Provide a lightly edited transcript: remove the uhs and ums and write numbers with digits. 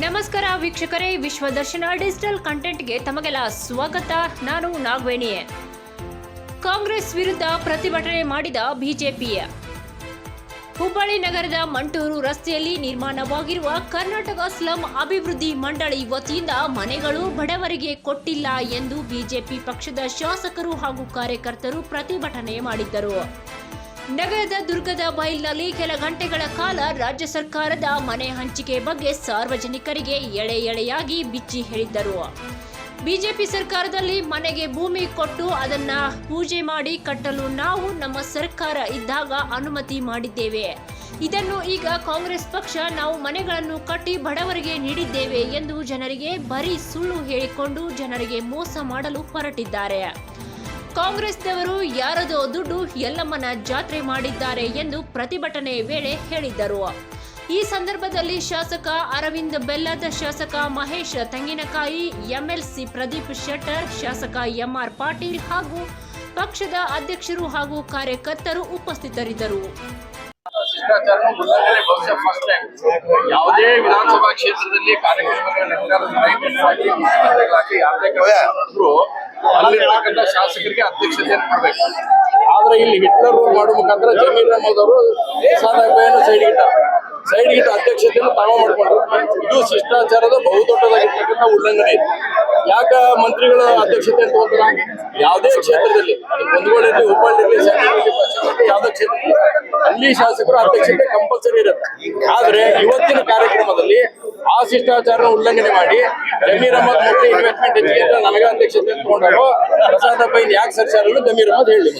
ನಮಸ್ಕಾರ ವೀಕ್ಷಕರೇ, ವಿಶ್ವದರ್ಶನ ಡಿಜಿಟಲ್ ಕಂಟೆಂಟ್ಗೆ ತಮಗೆಲ್ಲ ಸ್ವಾಗತ. ನಾನು ನಾಗವೇಣಿ. ಕಾಂಗ್ರೆಸ್ ವಿರುದ್ಧ ಪ್ರತಿಭಟನೆ ಮಾಡಿದ ಬಿಜೆಪಿ. ಹುಬ್ಬಳ್ಳಿ ನಗರದ ಮಂಟೂರು ರಸ್ತೆಯಲ್ಲಿ ನಿರ್ಮಾಣವಾಗಿರುವ ಕರ್ನಾಟಕ ಸ್ಲಂ ಅಭಿವೃದ್ಧಿ ಮಂಡಳಿ ವತಿಯಿಂದ ಮನೆಗಳು ಬಡವರಿಗೆ ಕೊಟ್ಟಿಲ್ಲ ಎಂದು ಬಿಜೆಪಿ ಪಕ್ಷದ ಶಾಸಕರು ಹಾಗೂ ಕಾರ್ಯಕರ್ತರು ಪ್ರತಿಭಟನೆ ಮಾಡಿದ್ದರು. ನಗರದ ದುರ್ಗದ ಬೈಲ್ನಲ್ಲಿ ಕೆಲ ಗಂಟೆಗಳ ಕಾಲ ರಾಜ್ಯ ಸರ್ಕಾರದ ಮನೆ ಹಂಚಿಕೆ ಬಗ್ಗೆ ಸಾರ್ವಜನಿಕರಿಗೆ ಎಳೆಯಾಗಿ ಬಿಚ್ಚಿ ಹೇಳಿದ್ದರು. ಬಿಜೆಪಿ ಸರ್ಕಾರದಲ್ಲಿ ಮನೆಗೆ ಭೂಮಿ ಕೊಟ್ಟು ಅದನ್ನ ಪೂಜೆ ಮಾಡಿ ಕಟ್ಟಲು ನಾವು ನಮ್ಮ ಸರ್ಕಾರ ಇದ್ದಾಗ ಅನುಮತಿ ಮಾಡಿದ್ದೇವೆ. ಇದನ್ನು ಈಗ ಕಾಂಗ್ರೆಸ್ ಪಕ್ಷ ನಾವು ಮನೆಗಳನ್ನು ಕಟ್ಟಿ ಬಡವರಿಗೆ ನೀಡಿದ್ದೇವೆ ಎಂದು ಜನರಿಗೆ ಬರೀ ಸುಳ್ಳು ಹೇಳಿಕೊಂಡು ಜನರಿಗೆ ಮೋಸ ಮಾಡಲು ಹೊರಟಿದ್ದಾರೆ. ಕಾಂಗ್ರೆಸ್ನವರು ಯಾರದೋ ದುಡ್ಡು ಯಲ್ಲಮ್ಮನ ಜಾತ್ರೆ ಮಾಡಿದ್ದಾರೆ ಎಂದು ಪ್ರತಿಭಟನೆ ವೇಳೆ ಹೇಳಿದ್ದರು. ಈ ಸಂದರ್ಭದಲ್ಲಿ ಶಾಸಕ ಅರವಿಂದ್ ಬೆಲ್ಲದ್, ಶಾಸಕ ಮಹೇಶ್ ತೆಂಗಿನಕಾಯಿ, ಎಂಎಲ್ಸಿ ಪ್ರದೀಪ್ ಶೆಟ್ಟರ್, ಶಾಸಕ ಎಂಆರ್ ಪಾಟೀಲ್ ಹಾಗೂ ಪಕ್ಷದ ಅಧ್ಯಕ್ಷರು ಹಾಗೂ ಕಾರ್ಯಕರ್ತರು ಉಪಸ್ಥಿತರಿದ್ದರು. ಯಾವುದೇ ವಿಧಾನಸಭಾ ಕ್ಷೇತ್ರದಲ್ಲಿ ಕಾರ್ಯಕ್ರಮಗಳು ಅಲ್ಲಿರ್ತಕ್ಕಂಥ ಶಾಸಕರಿಗೆ ಅಧ್ಯಕ್ಷತೆಯನ್ನು ಮಾಡಬೇಕು. ಆದ್ರೆ ಇಲ್ಲಿ ಹಿಟ್ಲರ್ ರೂಲ್ ಮಾಡುವ ಮುಖಾಂತರ ಜಮೀರ್ ಅಹಮದ್ ಅವರು ಸೈಡ್ಗಿಟ್ಟ ಅಧ್ಯಕ್ಷತೆಯನ್ನು ತಾವು ಮಾಡಿಕೊಂಡ್ರು. ಇದು ಶಿಷ್ಟಾಚಾರದ ಬಹುದೊಡ್ಡದಾಗಿರ್ತಕ್ಕಂಥ ಉಲ್ಲಂಘನೆ ಇದೆ. ಯಾಕ ಮಂತ್ರಿಗಳ ಅಧ್ಯಕ್ಷತೆ ತಗೋತಾರ? ಯಾವುದೇ ಕ್ಷೇತ್ರದಲ್ಲಿ ಒಂದುಗಳಲ್ಲಿ ಹುಬ್ಬಳ್ಳಿ ಯಾವುದೇ ಕ್ಷೇತ್ರದಲ್ಲಿ ಅಲ್ಲಿ ಶಾಸಕರು ಅಧ್ಯಕ್ಷತೆ ಕಂಪಲ್ಸರಿ ಇರುತ್ತೆ. ಆದ್ರೆ ಇವತ್ತಿನ ಕಾರ್ಯಕ್ರಮದಲ್ಲಿ ಆ ಶಿಷ್ಟಾಚಾರ ಉಲ್ಲಂಘನೆ ಮಾಡಿ ಜಮೀರ್ ಅಹಮದ್ ಮತ್ತೆ ಇನ್ವೆಸ್ಟ್ಮೆಂಟ್ ಹೆಚ್ಚಿಗೆ ನನಗೆ ಅಧ್ಯಕ್ಷತೆ ತಗೊಂಡಾರೋ ಪ್ರಸಾದ ಪೈನ್ ಯಾಕೆ ಸರ್ಚಾರನ್ನು ಜಮೀರ್ ಅಹಮದ್ ಹೇಳಿ.